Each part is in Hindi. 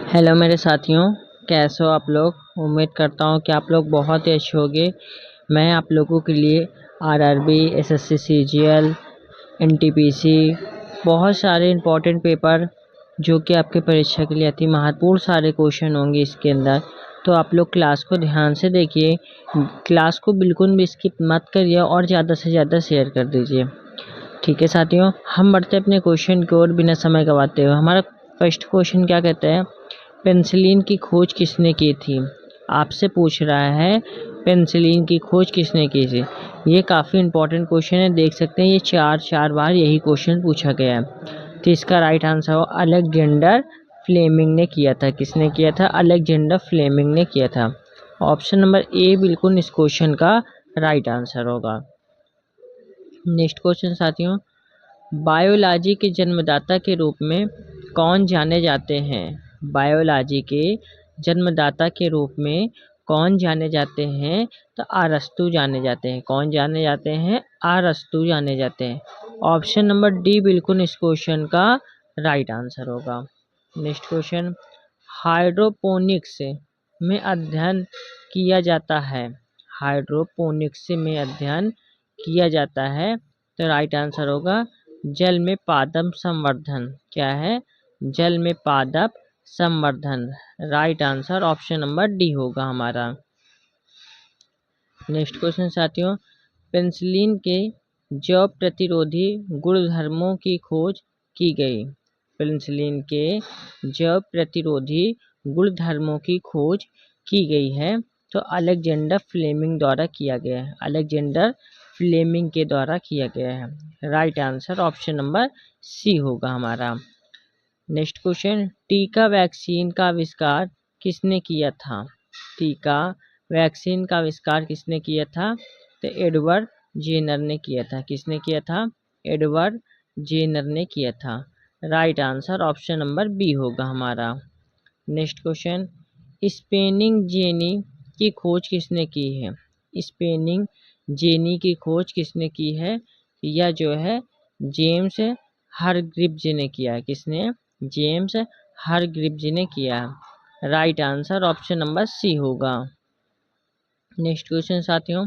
हेलो मेरे साथियों, कैसे हो आप लोग। उम्मीद करता हूँ कि आप लोग बहुत ही अच्छे होंगे। मैं आप लोगों के लिए आरआरबी, एसएससी, सीजीएल, एनटीपीसी, बहुत सारे इम्पोर्टेंट पेपर जो कि आपके परीक्षा के लिए अति महत्वपूर्ण सारे क्वेश्चन होंगे इसके अंदर। तो आप लोग क्लास को ध्यान से देखिए, क्लास को बिल्कुल भी स्किप मत करिए और ज़्यादा से ज़्यादा शेयर कर दीजिए। ठीक है साथियों, हम बढ़ते अपने क्वेश्चन की ओर बिना समय गंवाते हुए। हमारा फर्स्ट क्वेश्चन क्या कहता है, पेनिसिलिन की खोज किसने की थी। आपसे पूछ रहा है पेनिसिलिन की खोज किसने की थी। ये काफ़ी इंपॉर्टेंट क्वेश्चन है, देख सकते हैं ये चार बार यही क्वेश्चन पूछा गया है। तो इसका राइट आंसर हो अलेक्जेंडर फ्लेमिंग ने किया था। किसने किया था? अलेक्जेंडर फ्लेमिंग ने किया था। ऑप्शन नंबर ए बिल्कुल इस क्वेश्चन का राइट आंसर होगा। नेक्स्ट क्वेश्चन साथियों, बायोलॉजी के जन्मदाता के रूप में कौन जाने जाते हैं। बायोलॉजी के जन्मदाता के रूप में कौन जाने जाते हैं? तो अरस्तु जाने जाते हैं। कौन जाने जाते हैं? अरस्तु जाने जाते हैं। ऑप्शन नंबर डी बिल्कुल इस क्वेश्चन का राइट आंसर होगा। नेक्स्ट क्वेश्चन, हाइड्रोपोनिक्स में अध्ययन किया जाता है। हाइड्रोपोनिक्स में अध्ययन किया जाता है, तो राइट आंसर होगा जल में पादप संवर्धन। क्या है? जल में पादप संवर्धन। Right answer option number D होगा हमारा। नेक्स्ट क्वेश्चन साथियों, पेनिसिलिन के जैव प्रतिरोधी गुणधर्मों की खोज की गई। पेनिसिलिन के जैव प्रतिरोधी गुणधर्मों की खोज की गई है, तो अलेक्जेंडर फ्लेमिंग द्वारा किया गया है। अलेक्जेंडर फ्लेमिंग के द्वारा किया गया है। Right answer option number C होगा हमारा। नेक्स्ट क्वेश्चन, टीका वैक्सीन का आविष्कार किसने किया था। टीका वैक्सीन का आविष्कार किसने किया था? तो एडवर्ड जेनर ने किया था। किसने किया था? एडवर्ड जेनर ने किया था। Right answer option number B होगा हमारा। नेक्स्ट क्वेश्चन, स्पेनिंग जेनी की खोज किसने की है। स्पेनिंग जेनी की खोज किसने की है? यह जो है जेम्स हरग्रीव्ज ने किया है। किसने? जेम्स हरग्रीव्ज ने किया है। Right answer option number C होगा। नेक्स्ट क्वेश्चन साथियों,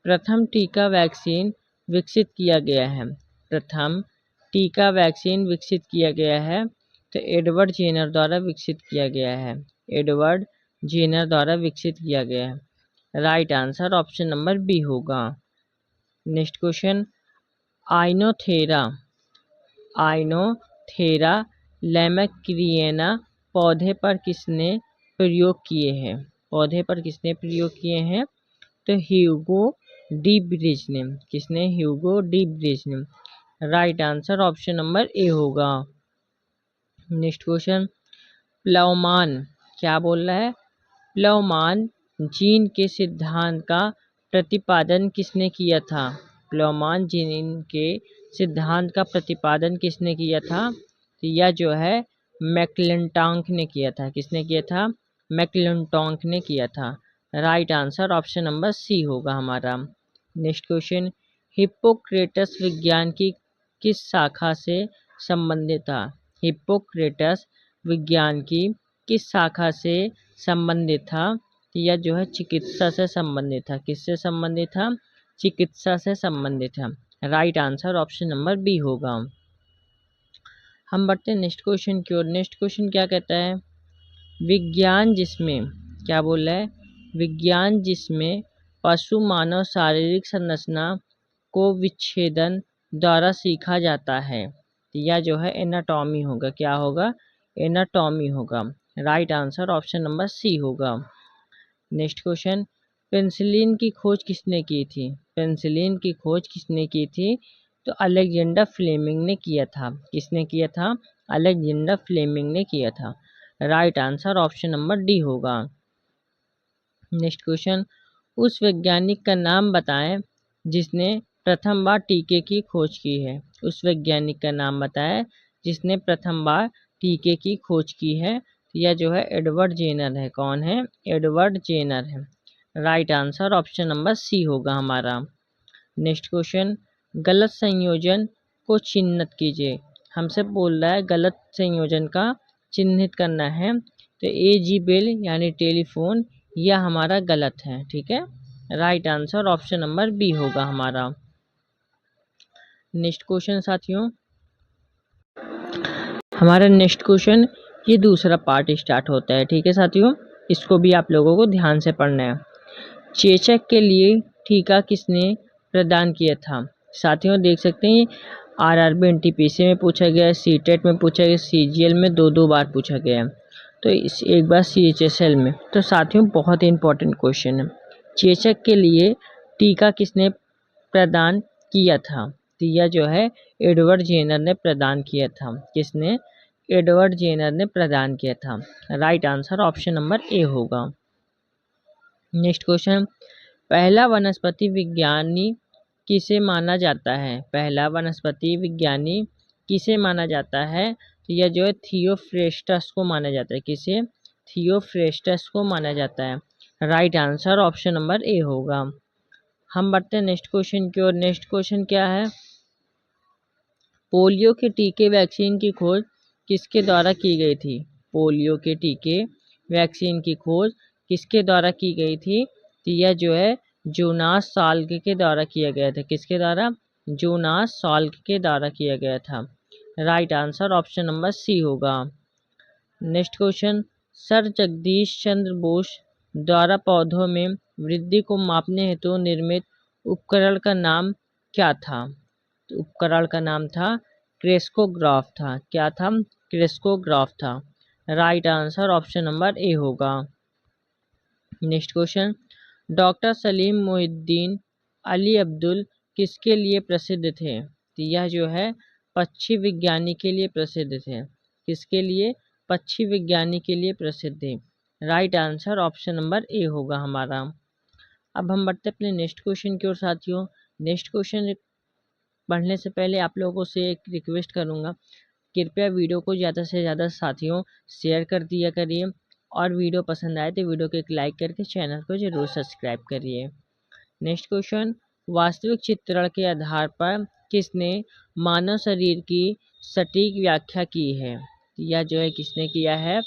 प्रथम टीका वैक्सीन विकसित किया गया है। प्रथम टीका वैक्सीन विकसित किया गया है, तो एडवर्ड जेनर द्वारा विकसित किया गया है। एडवर्ड जेनर द्वारा विकसित किया गया है। Right answer option number B होगा। Next question, Oenothera Oenothera lamarckiana पौधे पर किसने प्रयोग किए हैं। पौधे पर किसने प्रयोग किए हैं? तो ह्यूगो डी ब्रिज ने। किसने? ह्यूगो डी ब्रिज ने। Right answer option number A होगा। नेक्स्ट क्वेश्चन, प्लवमान क्या बोल रहा है? प्लवमान जीन के सिद्धांत का प्रतिपादन किसने किया था। प्लवमान जीन के सिद्धांत का प्रतिपादन किसने किया था? तो यह जो है मैक्लिंटॉक ने किया था। किसने किया था? मैक्लिंटॉक ने किया था। Right answer option number C होगा हमारा। नेक्स्ट क्वेश्चन, हिप्पोक्रेटस विज्ञान की किस शाखा से संबंधित था। हिप्पोक्रेटस विज्ञान की किस शाखा से संबंधित था? यह जो है चिकित्सा से संबंधित था। किससे संबंधित था? चिकित्सा से संबंधित था। Right answer option number B होगा। हम बढ़ते हैं नेक्स्ट क्वेश्चन की ओर। नेक्स्ट क्वेश्चन क्या कहता है, विज्ञान जिसमें क्या बोल रहा है? विज्ञान जिसमें पशु मानव शारीरिक संरचना को विच्छेदन द्वारा सीखा जाता है, यह जो है एनाटॉमी होगा। क्या होगा? एनाटॉमी होगा। Right answer option number C होगा। नेक्स्ट क्वेश्चन, पेनिसिलिन की खोज किसने की थी। पेनिसिलिन की खोज किसने की थी? तो अलेक्जेंडर फ्लेमिंग ने किया था। किसने किया था? अलेक्जेंडर फ्लेमिंग ने किया था। Right answer option number D होगा। नेक्स्ट क्वेश्चन, उस वैज्ञानिक का नाम बताएं जिसने प्रथम बार टीके की खोज की है। उस वैज्ञानिक का नाम बताएं जिसने प्रथम बार टीके की खोज की है। यह जो है एडवर्ड जेनर है। कौन है? एडवर्ड जेनर है। Right answer option number C होगा हमारा। नेक्स्ट क्वेश्चन, गलत संयोजन को चिन्हित कीजिए। हमसे बोल रहा है गलत संयोजन का चिन्हित करना है, तो AG बेल यानी टेलीफोन यह हमारा गलत है। ठीक है, right answer option number B होगा हमारा। नेक्स्ट क्वेश्चन साथियों, हमारा नेक्स्ट क्वेश्चन ये दूसरा पार्ट स्टार्ट होता है। ठीक है साथियों, इसको भी आप लोगों को ध्यान से पढ़ना है। चेचक के लिए टीका किसने प्रदान किया था? साथियों देख सकते हैं RRB NTPC में पूछा गया है, CTET में पूछा गया, CGL में दो बार पूछा गया है, तो इस एक बार CHSL में। तो साथियों बहुत ही इंपॉर्टेंट क्वेश्चन है। चेचक के लिए टीका किसने प्रदान किया था? तो यह जो है एडवर्ड जेनर ने प्रदान किया था। किसने? एडवर्ड जेनर ने प्रदान किया था। Right answer option number A होगा। नेक्स्ट क्वेश्चन, पहला वनस्पति विज्ञानी किसे माना जाता है? पहला वनस्पति विज्ञानी किसे माना जाता है? तो यह जो है थियोफ्रेस्टस को माना जाता है। किसे? थियोफ्रेस्टस को माना जाता है। Right answer option number A होगा। हम बढ़ते हैं नेक्स्ट क्वेश्चन की ओर। नेक्स्ट क्वेश्चन क्या है? पोलियो के टीके वैक्सीन की खोज किसके द्वारा की गई थी? पोलियो के टीके वैक्सीन की खोज किसके द्वारा की गई थी? तो यह जो है जोनास साल्क के द्वारा किया गया था। किसके द्वारा? जोनास साल्क के द्वारा किया गया था। Right answer option number C होगा। Next question, Sir Jagdish Chandra Bose द्वारा पौधों में वृद्धि को मापने हेतु निर्मित उपकरण का नाम क्या था? तो उपकरण का नाम था क्रेस्कोग्राफ था। क्या था? क्रेस्कोग्राफ था। Right answer option number A होगा। Next question, doctor Salim Mohiuddin Ali Abdul किसके लिए प्रसिद्ध थे? तो यह जो है पक्षी विज्ञानी के लिए प्रसिद्ध थे। किसके लिए? पक्षी विज्ञानी के लिए प्रसिद्ध थे। Right answer option number A होगा हमारा। अब हम बढ़ते अपने नेक्स्ट क्वेश्चन की ओर साथियों। नेक्स्ट क्वेश्चन पढ़ने से पहले आप लोगों से एक रिक्वेस्ट करूंगा, कृपया वीडियो को ज़्यादा से ज़्यादा साथियों शेयर कर दिया करिए, और वीडियो पसंद आए तो वीडियो को एक लाइक करके चैनल को जरूर सब्सक्राइब करिए। नेक्स्ट क्वेश्चन, वास्तविक चित्रण के आधार पर किसने मानव शरीर की सटीक व्याख्या की है? यह जो है किसने किया है?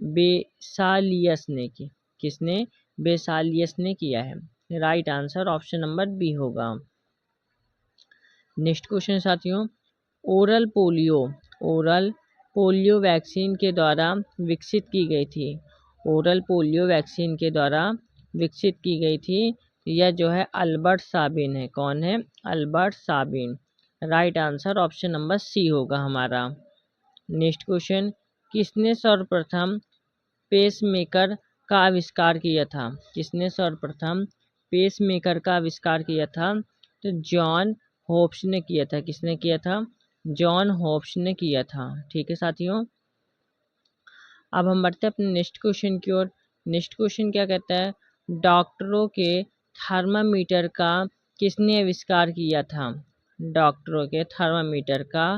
बेसालियस ने की। किसने? बेसालियस ने किया है। Right answer option number B होगा। नेक्स्ट क्वेश्चन साथियों, ओरल पोलियो वैक्सीन के द्वारा विकसित की गई थी। ओरल पोलियो वैक्सीन के द्वारा विकसित की गई थी। यह जो है अल्बर्ट साबिन है। कौन है? Albert Sabin. Right answer option number C होगा हमारा। नेक्स्ट क्वेश्चन, किसने सर्वप्रथम पेसमेकर का आविष्कार किया था? किसने सर्वप्रथम पेसमेकर का आविष्कार किया था? तो जॉन होप्स ने किया था। किसने किया था? जॉन होप्स ने किया था। ठीक है साथियों, अब हम बढ़ते हैं अपने नेक्स्ट क्वेश्चन की ओर। नेक्स्ट क्वेश्चन क्या कहता है? डॉक्टरों के थर्मामीटर का किसने आविष्कार किया था? डॉक्टरों के थर्मामीटर का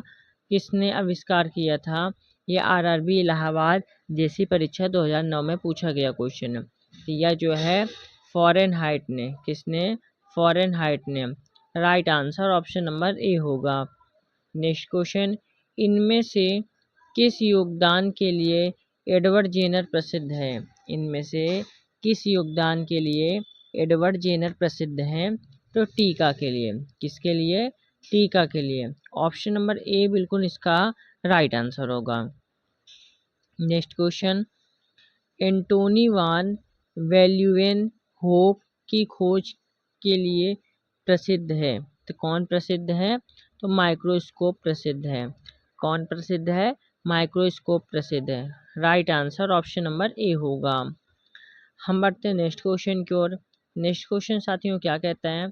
किसने आविष्कार किया था? ये RRB इलाहाबाद जैसी परीक्षा 2009 में पूछा गया क्वेश्चन है। तो यह जो है फॉरेनहाइट ने। किसने? फॉरेनहाइट ने। Right answer option number A होगा। नेक्स्ट क्वेश्चन, इनमें से किस योगदान के लिए एडवर्ड जेनर प्रसिद्ध है? इनमें से किस योगदान के लिए एडवर्ड जेनर प्रसिद्ध हैं? तो टीका के लिए। किसके लिए? टीका के लिए। ऑप्शन नंबर ए बिल्कुल इसका राइट आंसर होगा। नेक्स्ट क्वेश्चन, एंटोनी वान वेल्युवेन होप की खोज के लिए प्रसिद्ध है। तो कौन प्रसिद्ध है? तो माइक्रोस्कोप प्रसिद्ध है। कौन प्रसिद्ध है? माइक्रोस्कोप प्रसिद्ध है। Right answer option number A होगा। हम बढ़ते हैं नेक्स्ट क्वेश्चन की ओर। नेक्स्ट क्वेश्चन साथियों क्या कहता है?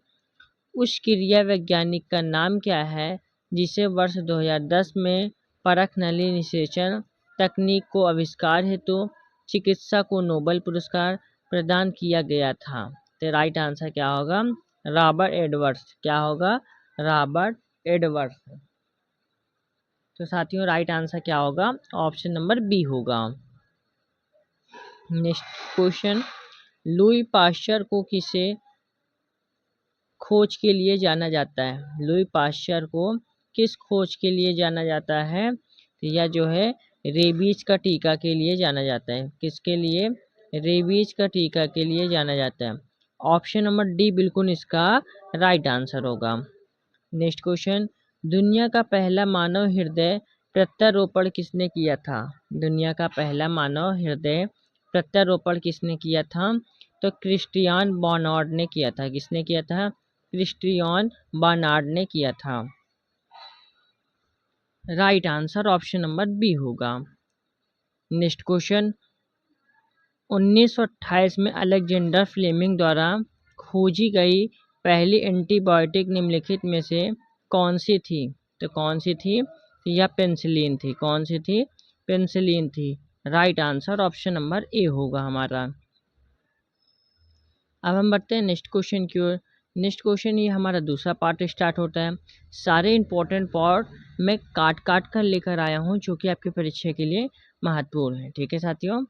उस क्रिया वैज्ञानिक का नाम क्या है जिसे वर्ष 2010 में परख नली निषेचन तकनीक को आविष्कार हेतु चिकित्सा को नोबेल पुरस्कार प्रदान किया गया था? तो राइट आंसर क्या होगा? Robert Edwards. क्या होगा? Robert Edwards. तो साथियों राइट आंसर क्या होगा? ऑप्शन नंबर बी होगा। नेक्स्ट क्वेश्चन, लुई पाश्चर को किसे खोज के लिए जाना जाता है? लुई पाश्चर को किस खोज के लिए जाना जाता है? तो यह जो है रेबीज का टीका के लिए जाना जाता है? किसके लिए? रेबीज का टीका के लिए जाना जाता है। ऑप्शन नंबर डी बिल्कुल इसका राइट आंसर होगा। नेक्स्ट क्वेश्चन, दुनिया का पहला मानव हृदय प्रत्यारोपण किसने किया था? दुनिया का पहला मानव हृदय प्रत्यारोपण किसने किया था? तो क्रिस्टियान बार्नार्ड ने किया था। किसने किया था? क्रिस्टियान बार्नार्ड ने किया था। Right answer option number B होगा। नेक्स्ट क्वेश्चन, 1928 में अलेक्जेंडर फ्लेमिंग द्वारा खोजी गई पहली एंटीबायोटिक निम्नलिखित में से कौन सी थी? तो कौन सी थी? या पेंसिलिन थी। कौन सी थी? पेंसिलिन थी। Right answer option number A होगा हमारा। अब हम बढ़ते हैं नेक्स्ट क्वेश्चन की ओर। नेक्स्ट क्वेश्चन ये हमारा दूसरा पार्ट स्टार्ट होता है। सारे इंपॉर्टेंट पार्ट मैं काट काट कर लेकर आया हूँ जो कि आपकी परीक्षा के लिए महत्वपूर्ण है। ठीक है साथियों।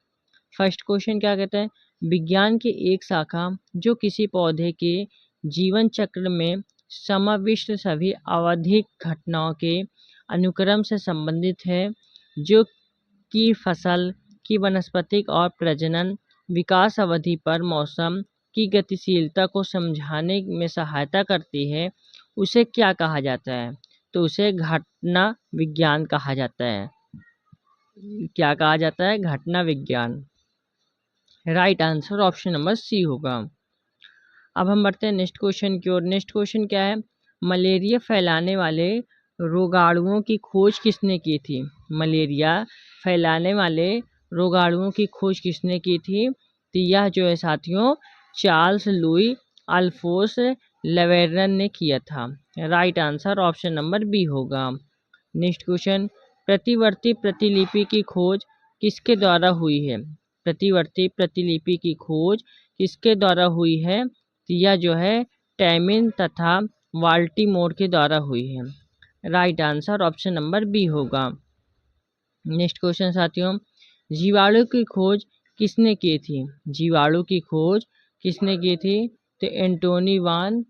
फर्स्ट क्वेश्चन क्या कहता है? विज्ञान की एक शाखा जो किसी पौधे के जीवन चक्र में समाविष्ट सभी आवधिक घटनाओं के अनुक्रम से संबंधित है, जो कि फसल की वनस्पतिक और प्रजनन विकास अवधि पर मौसम की गतिशीलता को समझाने में सहायता करती है, उसे क्या कहा जाता है? तो उसे घटना विज्ञान कहा जाता है। क्या कहा जाता है? घटना विज्ञान। Right answer option number C होगा। अब हम बढ़ते हैं नेक्स्ट क्वेश्चन की ओर। नेक्स्ट क्वेश्चन क्या है? मलेरिया फैलाने वाले रोगाणुओं की खोज किसने की थी? मलेरिया फैलाने वाले रोगाणुओं की खोज किसने की थी? तो यह जो है साथियों चार्ल्स लुई अल्फोंस लेवेरन ने किया था। Right answer option number B होगा। नेक्स्ट क्वेश्चन, प्रतिवर्ती प्रतिलिपि की खोज किसके द्वारा हुई है? प्रतिवर्ती प्रतिलिपि की खोज किसके द्वारा हुई है? तो यह जो है टैमिन तथा वाल्टीमोर के द्वारा हुई है। Right answer option number B होगा। नेक्स्ट क्वेश्चन साथियों, जीवाणु की खोज किसने की थी? जीवाणु की खोज किसने की थी? तो एंटोनी वान।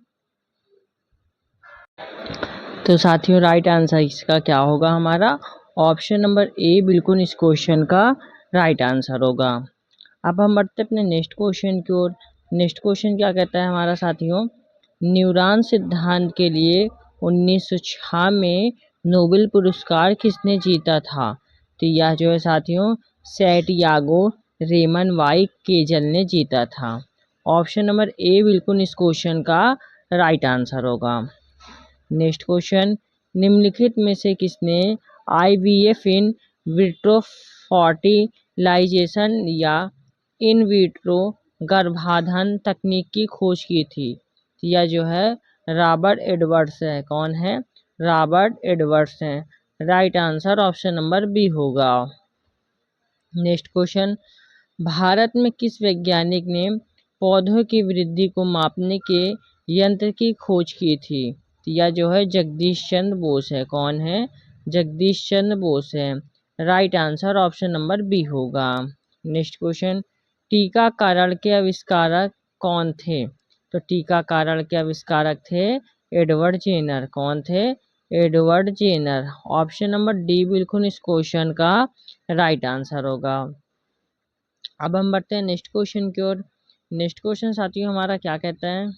तो साथियों राइट आंसर इसका क्या होगा हमारा? ऑप्शन नंबर ए बिल्कुल इस क्वेश्चन का राइट आंसर होगा। अब हम बढ़ते अपने नेक्स्ट क्वेश्चन की ओर। नेक्स्ट क्वेश्चन क्या कहता है हमारा साथियों? न्यूरॉन सिद्धांत के लिए 1906 में नोबेल पुरस्कार किसने जीता था? तो यह जो है साथियों सैंटियागो रेमन वाई केजल ने जीता था। ऑप्शन नंबर ए बिल्कुल इस क्वेश्चन का राइट आंसर होगा। नेक्स्ट क्वेश्चन, निम्नलिखित में से किसने IVF इन विट्रो फर्टिलाइजेशन या इन विट्रो गर्भाधान तकनीक की खोज की थी? यह जो है रॉबर्ट एडवर्ड्स है। कौन है? रॉबर्ट एडवर्ड्स हैं। Right answer option number B होगा। नेक्स्ट क्वेश्चन, भारत में किस वैज्ञानिक ने पौधों की वृद्धि को मापने के यंत्र की खोज की थी? यह जो है जगदीश चंद्र बोस है। कौन है? जगदीश चंद्र बोस है। Right answer option number B होगा। नेक्स्ट क्वेश्चन, टीकाकरण के आविष्कारक कौन थे? तो टीकाकरण के आविष्कारक थे एडवर्ड जेनर। कौन थे? Edward Jenner. Option number D बिल्कुल इस क्वेश्चन का राइट आंसर होगा। अब हम बढ़ते हैं नेक्स्ट क्वेश्चन की ओर। नेक्स्ट क्वेश्चन साथियों हमारा क्या कहता है?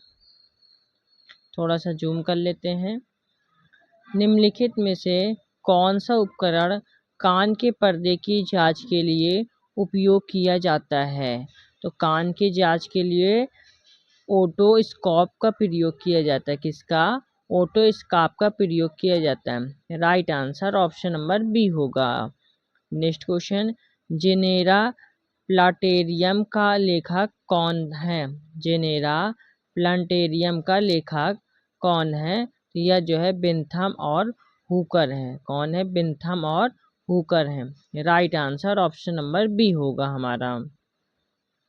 थोड़ा सा जूम कर लेते हैं। निम्नलिखित में से कौन सा उपकरण कान के पर्दे की जांच के लिए उपयोग किया जाता है? तो कान की जांच के लिए ओटोस्कोप का प्रयोग किया जाता है। किसका? ओटोस्कोप का प्रयोग किया जाता है। Right answer option number B होगा। नेक्स्ट क्वेश्चन, जेनेरा प्लांटेरियम का लेखक कौन है? जेनेरा प्लांटेरियम का लेखक कौन है? तो यह जो है बेंथम और हुकर है। कौन है? बेंथम और हुकर है। Right answer option number B होगा हमारा।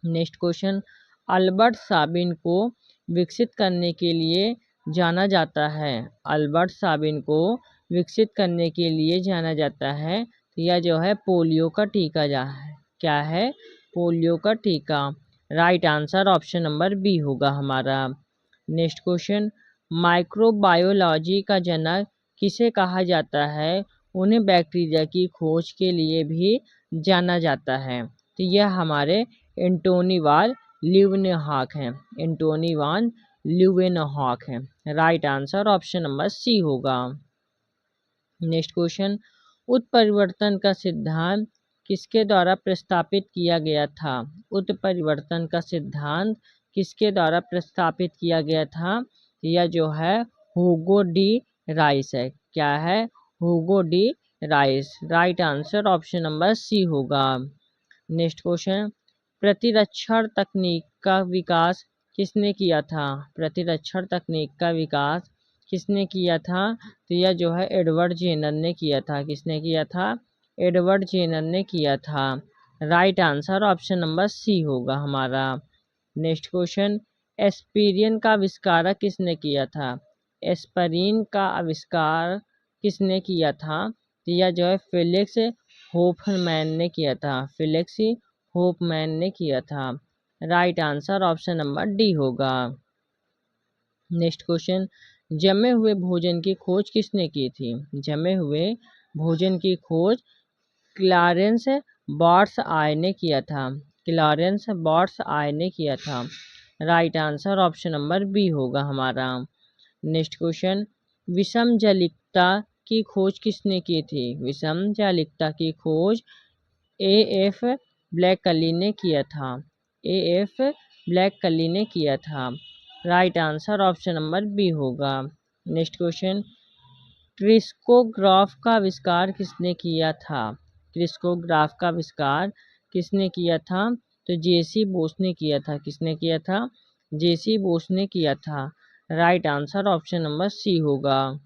नेक्स्ट क्वेश्चन, अल्बर्ट साबिन को विकसित करने के लिए जाना जाता है। अल्बर्ट साबिन को विकसित करने के लिए जाना जाता है। यह जो है पोलियो का टीका क्या है? पोलियो का टीका। Right answer option number B होगा हमारा। नेक्स्ट क्वेश्चन, माइक्रोबायोलॉजी का जनक किसे कहा जाता है? उन्हें बैक्टीरिया की खोज के लिए भी जाना जाता है। तो यह हमारे एंटोनी वान ल्यूवेनहॉक हैं। एंटोनी वान ल्यूवेनहॉक हैं। Right answer option number C होगा। नेक्स्ट क्वेश्चन, उत्परिवर्तन का सिद्धांत किसके द्वारा प्रस्तावित किया गया था? उत्परिवर्तन का सिद्धांत किसके द्वारा प्रस्तावित किया गया था? यह जो है हुगो डी राइस है। क्या है? Hugo de Vries. Right answer option number C होगा। नेक्स्ट क्वेश्चन, प्रतिरक्षण तकनीक का विकास किसने किया था? प्रतिरक्षण तकनीक का विकास किसने किया था? तो यह जो है एडवर्ड जेनर ने किया था। किसने किया था? एडवर्ड जेनर ने किया था। Right answer option number C होगा हमारा। नेक्स्ट क्वेश्चन, एस्पिरिन का आविष्कार किसने किया था? एस्पिरिन का आविष्कार किसने किया था? तो यह जो है फेलिक्स होफमैन ने किया था। फेलिक्स होफमैन ने किया था। Right answer option number D होगा। नेक्स्ट क्वेश्चन, जमे हुए भोजन की खोज किसने की थी? जमे हुए भोजन की खोज क्लारेंस बार्ट्स आय ने किया था। क्लारेंस बार्ट्स आय ने किया था। Right answer option number B होगा हमारा। नेक्स्ट क्वेश्चन, विषम जलिकता की खोज किसने की थी? विषम जलिकता की खोज एएफ ब्लैकली ने किया था। एएफ ब्लैकली ने किया था। Right answer option number B होगा। नेक्स्ट क्वेश्चन, क्रिस्कोग्राफ का आविष्कार किसने किया था? क्रिस्कोग्राफ का आविष्कार किसने किया था? तो जेसी बोस ने किया था। किसने किया था? जेसी बोस ने किया था। Right answer option number C होगा।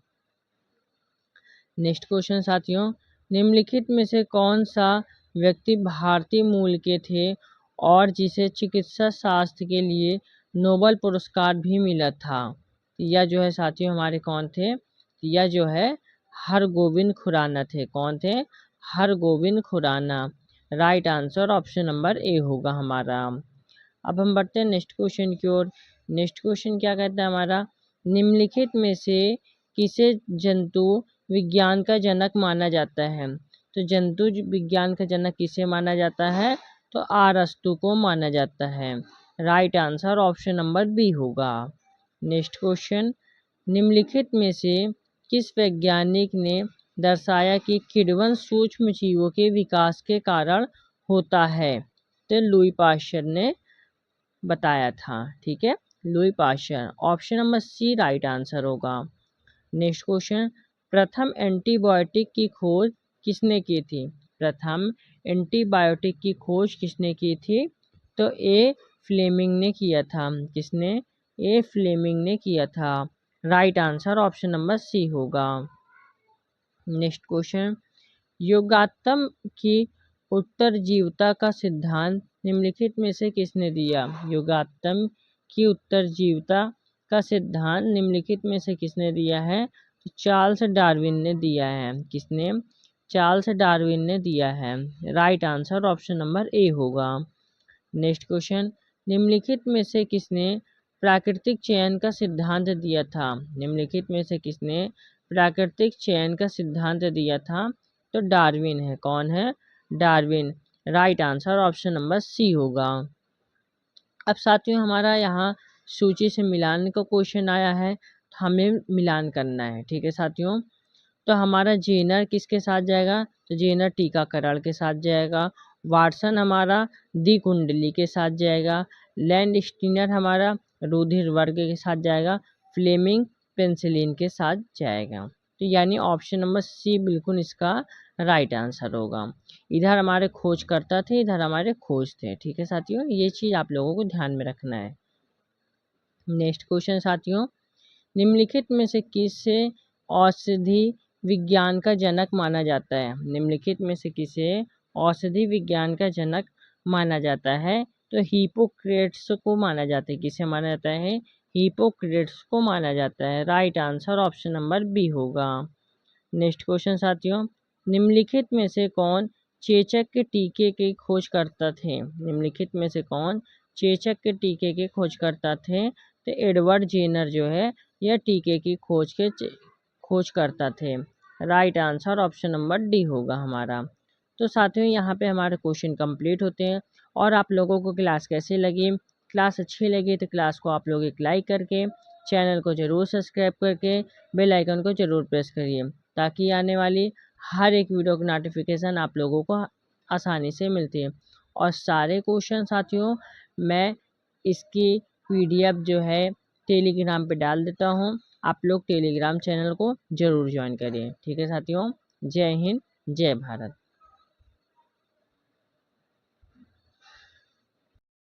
नेक्स्ट क्वेश्चन साथियों, निम्नलिखित में से कौन सा व्यक्ति भारतीय मूल के थे और जिसे चिकित्सा शास्त्र के लिए नोबेल पुरस्कार भी मिला था? यह जो है साथियों हमारे कौन थे? यह जो है हरगोविंद खुराना थे। कौन थे? Hargobind Khurana. Right answer option number A होगा हमारा। अब हम बढ़ते हैं नेक्स्ट क्वेश्चन की ओर। नेक्स्ट क्वेश्चन क्या कहता है हमारा? निम्नलिखित में से किसे जंतु विज्ञान का जनक माना जाता है? तो जंतु विज्ञान का जनक किसे माना जाता है? तो अरस्तु को माना जाता है। Right answer option number B होगा। नेक्स्ट क्वेश्चन, निम्नलिखित में से किस वैज्ञानिक ने दर्शाया कि किण्वन सूक्ष्म जीवों के विकास के कारण होता है? तो लुई पाश्चर ने बताया था। ठीक है, Louis Pasteur. Option number C right answer होगा। नेक्स्ट क्वेश्चन, प्रथम एंटीबायोटिक की खोज किसने की थी? प्रथम एंटीबायोटिक की खोज किसने की थी? तो ए फ्लेमिंग ने किया था। किसने? ए फ्लेमिंग ने किया था। Right answer option number C होगा। नेक्स्ट क्वेश्चन, योगात्तम की उत्तरजीविता का सिद्धांत निम्नलिखित में से किसने दिया? योगात्तम की उत्तरजीविता का सिद्धांत निम्नलिखित में से किसने दिया है? तो चार्ल्स डार्विन ने दिया है। किसने? चार्ल्स डार्विन ने दिया है। Right answer option number A होगा। नेक्स्ट क्वेश्चन, निम्नलिखित में से किसने प्राकृतिक चयन का सिद्धांत दिया था? निम्नलिखित में से किसने प्राकृतिक चयन का सिद्धांत दिया था? तो डार्विन है। कौन है? Darwin. Right answer option number C होगा। अब साथियों हमारा यहाँ सूची से मिलान का क्वेश्चन आया है, तो हमें मिलान करना है। ठीक है साथियों, तो हमारा जेनर किसके साथ जाएगा? तो जेनर टीकाकरण के साथ जाएगा। वाटसन हमारा दी कुंडली के साथ जाएगा। लैंड स्टीनर हमारा रुधिर वर्ग के साथ जाएगा। फ्लेमिंग पेंसिलिन के साथ जाएगा। तो यानी ऑप्शन नंबर सी बिल्कुल इसका राइट आंसर होगा। इधर हमारे खोजकर्ता थे, इधर हमारे खोज थे। ठीक है साथियों, ये चीज़ आप लोगों को ध्यान में रखना है। नेक्स्ट क्वेश्चन साथियों, निम्नलिखित में से किसे औषधि विज्ञान का जनक माना जाता है? निम्नलिखित में से किसे औषधि विज्ञान का जनक माना जाता है? तो हिप्पोक्रेट्स को माना जाता है। किसे माना जाता है? हिप्पोक्रेट्स को माना जाता है। Right answer option number B होगा। नेक्स्ट क्वेश्चन साथियों, निम्नलिखित में से कौन चेचक के टीके के खोजकर्ता थे? निम्नलिखित में से कौन चेचक के टीके के खोजकर्ता थे? तो एडवर्ड जेनर जो है यह टीके की खोज करता थे। Right answer option number D होगा हमारा। तो साथियों यहाँ पे हमारे क्वेश्चन कंप्लीट होते हैं। और आप लोगों को क्लास कैसी लगी? क्लास अच्छी लगी तो क्लास को आप लोग एक लाइक करके, चैनल को ज़रूर सब्सक्राइब करके, बेल आइकन को ज़रूर प्रेस करिए, ताकि आने वाली हर एक वीडियो की नोटिफिकेशन आप लोगों को आसानी से मिलती है। और सारे क्वेश्चन साथियों मैं इसकी PDF जो है टेलीग्राम पे डाल देता हूँ, आप लोग टेलीग्राम चैनल को ज़रूर ज्वाइन करिए। ठीक है साथियों, जय हिंद, जय भारत।